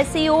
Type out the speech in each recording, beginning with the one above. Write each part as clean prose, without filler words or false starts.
SCO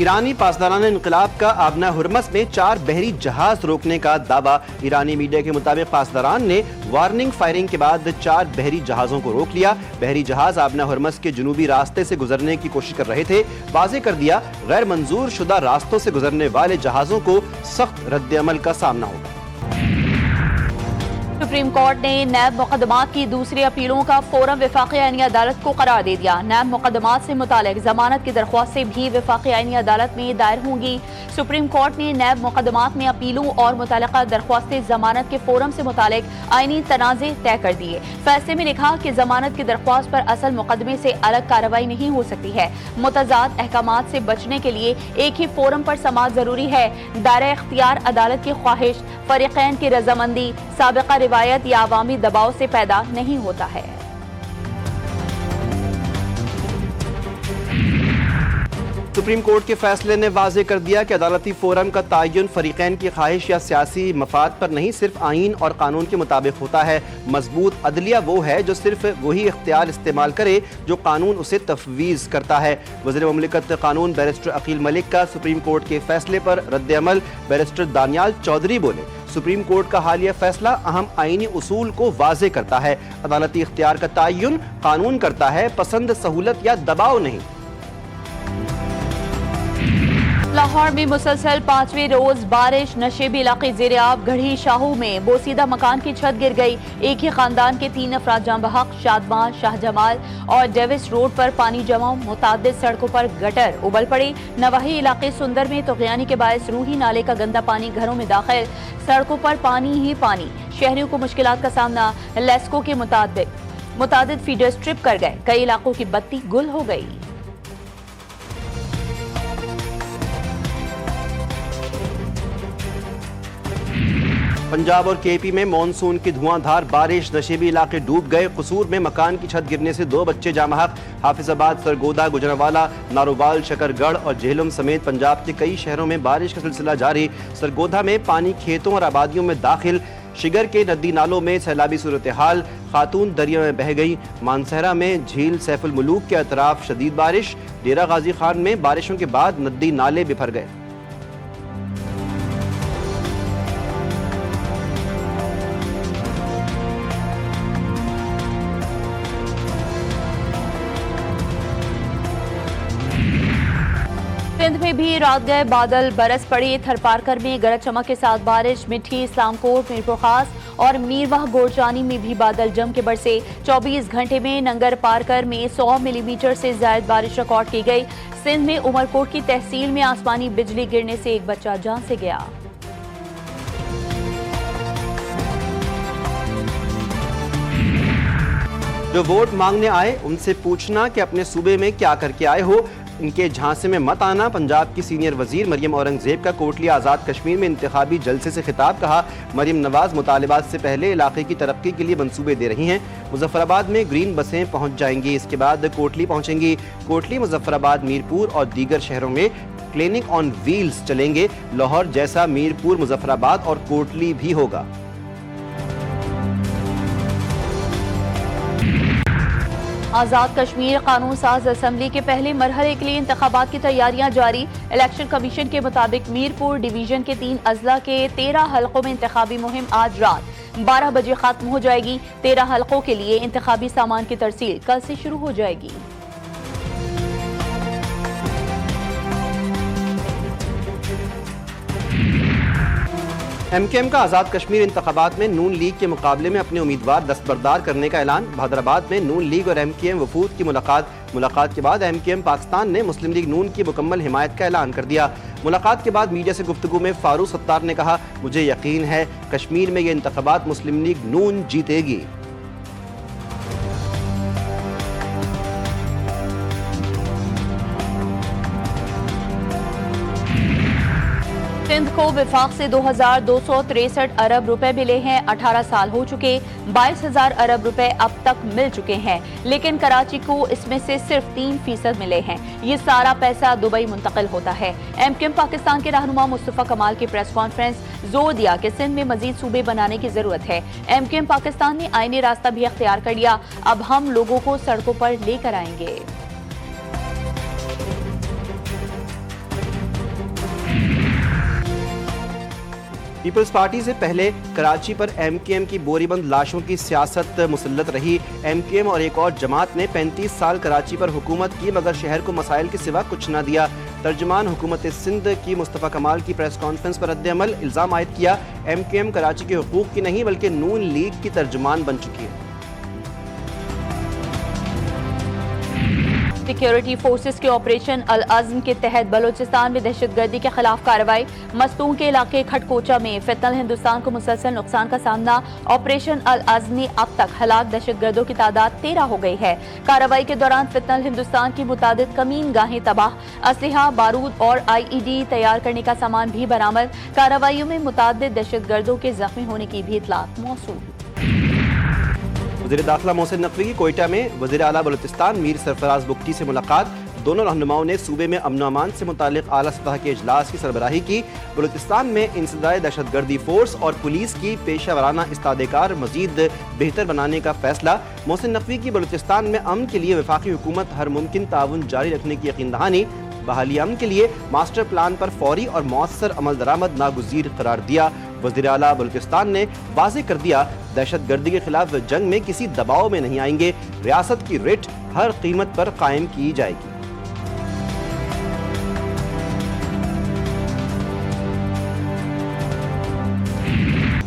ایرانی پاسداران انقلاب کا آبنہ ہرمز میں 4 بحری جہاز روکنے کا دعویٰ۔ ایرانی میڈیا کے مطابق پاسداران نے وارننگ فائرنگ کے بعد 4 بحری جہازوں کو روک لیا۔ بحری جہاز آبنہ ہرمز کے جنوبی راستے سے گزرنے کی کوشش کر رہے تھے۔ واضح کر دیا غیر منظور شدہ راستوں سے گزرنے والے جہازوں کو سخت رد عمل کا سامنا ہوگا۔ سپریم کورٹ نے نیب مقدمات کی دوسری اپیلوں کا فوراً وفاقی آئینی عدالت کو قرار دے دیا۔ نیب مقدمات سے متعلق ضمانت کی درخواستیں بھی وفاقی آئینی عدالت میں دائر ہوں گی۔ سپریم کورٹ نے نیب مقدمات میں اپیلوں اور متعلقہ درخواستیں ضمانت کے فورم سے متعلق آئینی تنازع طے کر دیے۔ فیصلے میں لکھا کہ ضمانت کی درخواست پر اصل مقدمے سے الگ کارروائی نہیں ہو سکتی ہے۔ متضاد احکامات سے بچنے کے لیے ایک ہی فورم پر سماعت ضروری ہے۔ دائرہ اختیار عدالت کی خواہش، فریقین کی رضامندی، سابقہ روایت یا عوامی دباؤ سے پیدا نہیں ہوتا ہے۔ سپریم کورٹ کے فیصلے نے واضح کر دیا کہ عدالتی فورم کا تعین فریقین کی خواہش یا سیاسی مفاد پر نہیں، صرف آئین اور قانون کے مطابق ہوتا ہے۔ مضبوط عدلیہ وہ ہے جو صرف وہی اختیار استعمال کرے جو قانون اسے تفویض کرتا ہے۔ وزیر مملکت قانون بیرسٹر عقیل ملک کا سپریم کورٹ کے فیصلے پر رد عمل۔ بیرسٹر دانیال چودھری بولے، سپریم کورٹ کا حالیہ فیصلہ اہم آئینی اصول کو واضح کرتا ہے۔ عدالتی اختیار کا تعین قانون کرتا ہے، پسند، سہولت یا دباؤ نہیں۔ لاہور میں مسلسل 5ویں روز بارش، نشیبی علاقے زیر آب۔ گڑھی شاہو میں بوسیدہ مکان کی چھت گر گئی۔ ایک ہی خاندان کے 3 افراد جاں بحق، شادمان، شاہ جمال اور ڈیوس روڈ پر پانی جمع، متعدد سڑکوں پر گٹر ابل پڑے۔ نواحی علاقے سندر میں طغیانی کے باعث روحی نالے کا گندا پانی گھروں میں داخل، سڑکوں پر پانی ہی پانی، شہریوں کو مشکلات کا سامنا۔ لیسکو کے متعدد فیڈر سٹرپ کر گئے، کئی علاقوں کی بتی گل ہو گئی۔ پنجاب اور کے پی میں مانسون کی دھواں دھار بارش، نشیبی علاقے ڈوب گئے۔ قصور میں مکان کی چھت گرنے سے 2 بچے جاں بحق۔ حافظ آباد، سرگودا، گجرانوالہ، نارووال، شکر گڑھ اور جہلم سمیت پنجاب کے کئی شہروں میں بارش کا سلسلہ جاری۔ سرگودا میں پانی کھیتوں اور آبادیوں میں داخل، شگر کے ندی نالوں میں سیلابی صورتحال، خاتون دریا میں بہہ گئی۔ مانسہرہ میں جھیل سیف الملوک کے اطراف شدید بارش۔ ڈیرہ غازی خان میں بارشوں کے بعد ندی نالے بپھر گئے۔ سندھ میں بھی رات گئے بادل، برس پڑی۔ تھرپارکر میں گرج چمک کے ساتھ بارش۔ مٹھی، اسلام کوٹ، میرپور خاص اور میرواہ گورجانی میں بھی بادل جم کے برسے۔ 24 گھنٹے میں ننگر پارکر میں 100 ملی میٹر سے زائد بارش ریکارڈ کی گئی۔ سندھ میں عمرکوٹ کی تحصیل میں آسمانی بجلی گرنے سے ایک بچہ جان سے گیا۔ جو ووٹ مانگنے آئے ان سے پوچھنا کہ اپنے صوبے میں کیا کر کے آئے ہو، ان کے جھانسے میں مت آنا۔ پنجاب کی سینئر وزیر مریم اورنگزیب کا کوٹلی آزاد کشمیر میں انتخابی جلسے سے خطاب۔ کہا، مریم نواز مطالبات سے پہلے علاقے کی ترقی کے لیے منصوبے دے رہی ہیں۔ مظفر آباد میں گرین بسیں پہنچ جائیں گی، اس کے بعد کوٹلی پہنچیں گی۔ کوٹلی، مظفر آباد، میرپور اور دیگر شہروں میں کلینک آن ویلز چلیں گے۔ لاہور جیسا میرپور، مظفر آباد اور کوٹلی بھی ہوگا۔ آزاد کشمیر قانون ساز اسمبلی کے پہلے مرحلے کے لیے انتخابات کی تیاریاں جاری۔ الیکشن کمیشن کے مطابق میرپور ڈویژن کے 3 اضلاع کے 13 حلقوں میں انتخابی مہم آج رات 12 بجے ختم ہو جائے گی۔ 13 حلقوں کے لیے انتخابی سامان کی ترسیل کل سے شروع ہو جائے گی۔ ایم کیو ایم کا آزاد کشمیر انتخابات میں نون لیگ کے مقابلے میں اپنے امیدوار دستبردار کرنے کا اعلان۔ بہادرآباد میں نون لیگ اور ایم کیو ایم وفود کی ملاقات کے بعد ایم کیو ایم پاکستان نے مسلم لیگ نون کی مکمل حمایت کا اعلان کر دیا۔ ملاقات کے بعد میڈیا سے گفتگو میں فاروق ستار نے کہا، مجھے یقین ہے کشمیر میں یہ انتخابات مسلم لیگ نون جیتے گی۔ سندھ کو وفاق سے 2263 ارب روپے ملے ہیں۔ 18 سال ہو چکے، 22,000 ارب روپے اب تک مل چکے ہیں، لیکن کراچی کو اس میں سے صرف 3% ملے ہیں۔ یہ سارا پیسہ دبئی منتقل ہوتا ہے۔ ایم کیو ایم پاکستان کے رہنما مصطفیٰ کمال کی پریس کانفرنس، زور دیا کہ سندھ میں مزید صوبے بنانے کی ضرورت ہے۔ ایم کیو ایم پاکستان نے آئینی راستہ بھی اختیار کر لیا، اب ہم لوگوں کو سڑکوں پر لے کر آئیں گے۔ پیپلز پارٹی سے پہلے کراچی پر ایم کیو ایم کی بوری بند لاشوں کی سیاست مسلط رہی۔ ایم کیو ایم اور ایک اور جماعت نے 35 سال کراچی پر حکومت کی مگر شہر کو مسائل کے سوا کچھ نہ دیا۔ ترجمان حکومت سندھ کی مصطفیٰ کمال کی پریس کانفرنس پر رد عمل، الزام عائد کیا ایم کیو ایم کراچی کے حقوق کی نہیں بلکہ نون لیگ کی ترجمان بن چکی ہے۔ سیکیورٹی فورسز کے آپریشن العزم کے تحت بلوچستان میں دہشت گردی کے خلاف کارروائی۔ مستون کے علاقے کھٹکوچا میں فتنہ ہندوستان کو مسلسل نقصان کا سامنا۔ آپریشن العزم میں اب تک ہلاک دہشت گردوں کی تعداد 13 ہو گئی ہے۔ کارروائی کے دوران فتنہ ہندوستان کی متعدد کمین گاہیں تباہ، اسلحہ، بارود اور آئی ای ڈی تیار کرنے کا سامان بھی برآمد۔ کارروائیوں میں متعدد دہشت گردوں کے زخمی ہونے کی بھی اطلاعات موصول۔ وزیر داخلہ محسن نقوی کی کوئٹہ میں وزیر اعلیٰ بلوچستان میر سرفراز بگٹی سے ملاقات۔ دونوں رہنماؤں نے صوبے میں امن و امان سے متعلق اعلیٰ سطح کے اجلاس کی سربراہی کی۔ بلوچستان میں انسداد دہشت گردی فورس اور پولیس کی پیشہ ورانہ استحکام مزید بہتر بنانے کا فیصلہ۔ محسن نقوی کی بلوچستان میں امن کے لیے وفاقی حکومت ہر ممکن تعاون جاری رکھنے کی یقین دہانی۔ بحالی امن کے لیے ماسٹر پلان پر فوری اور مؤثر عمل درآمد ناگزیر قرار دیا۔ وزیر اعلیٰ بلوچستان نے واضح کر دیا دہشت گردی کے خلاف جنگ میں کسی دباؤ میں نہیں آئیں گے، ریاست کی ریٹ ہر قیمت پر قائم کی جائے گی۔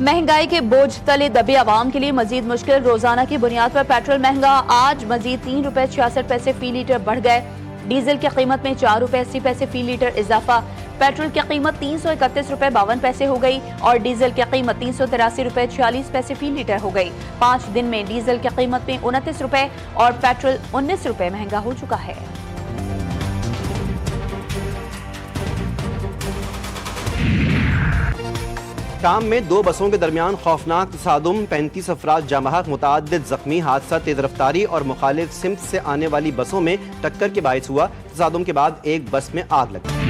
مہنگائی کے بوجھ تلے دبے عوام کے لیے مزید مشکل۔ روزانہ کی بنیاد پر پیٹرول مہنگا، آج مزید 3 روپے 66 پیسے فی لیٹر بڑھ گئے۔ ڈیزل کی قیمت میں 4 روپے 80 پیسے فی لیٹر اضافہ۔ پیٹرول کی قیمت 331 روپے 52 پیسے ہو گئی اور ڈیزل کی قیمت 383 روپے 46 پیسے فی لیٹر ہو گئی۔ 5 دن میں ڈیزل کی قیمت میں 29 روپے اور پیٹرول 19 روپے مہنگا ہو چکا ہے۔ شام میں 2 بسوں کے درمیان خوفناک تصادم، 35 افراد جاں بحق، متعدد زخمی۔ حادثہ تیز رفتاری اور مخالف سمت سے آنے والی بسوں میں ٹکر کے باعث ہوا۔ تصادم کے بعد ایک بس میں آگ لگی۔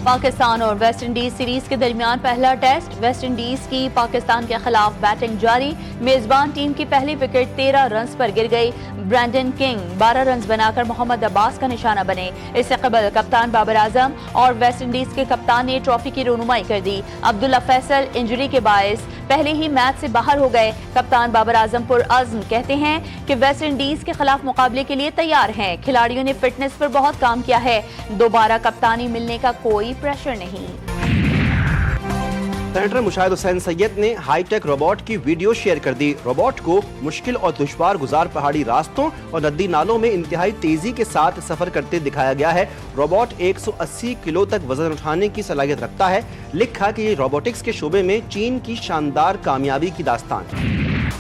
پاکستان اور ویسٹ انڈیز سیریز کے درمیان پہلا ٹیسٹ، ویسٹ انڈیز کی پاکستان کے خلاف بیٹنگ جاری۔ میزبان ٹیم کی پہلی وکٹ 13 رنز پر گر گئی۔ برینڈن کنگ 12 رنز بنا کر محمد عباس کا نشانہ بنے۔ اس سے قبل کپتان بابر اعظم اور ویسٹ انڈیز کے کپتان نے ٹرافی کی رونمائی کر دی۔ عبداللہ فیصل انجری کے باعث پہلے ہی میچ سے باہر ہو گئے۔ کپتان بابر اعظم پرعزم کہتے ہیں کہ ویسٹ انڈیز کے خلاف مقابلے کے لیے تیار ہیں۔ کھلاڑیوں نے فٹنس پر بہت کام کیا ہے، دوبارہ کپتانی ملنے کا کوئی پریشر نہیں۔ سینیٹر مشاہد حسین سید نے ہائی ٹیک روبوٹ کی ویڈیو شیئر کر دی۔ روبوٹ کو مشکل اور دشوار گزار پہاڑی راستوں اور ندی نالوں میں انتہائی تیزی کے ساتھ سفر کرتے دکھایا گیا ہے۔ روبوٹ 180 کلو تک وزن اٹھانے کی صلاحیت رکھتا ہے۔ لکھا کہ یہ روبوٹکس کے شعبے میں چین کی شاندار کامیابی کی داستان۔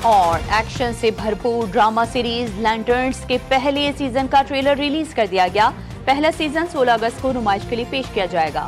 اور ایکشن سے بھرپور ڈرامہ سیریز لینٹرنز کے پہلے سیزن کا ٹریلر ریلیز کر دیا گیا۔ پہلا سیزن 16 اگست کو نمائش کے لیے پیش کیا جائے گا۔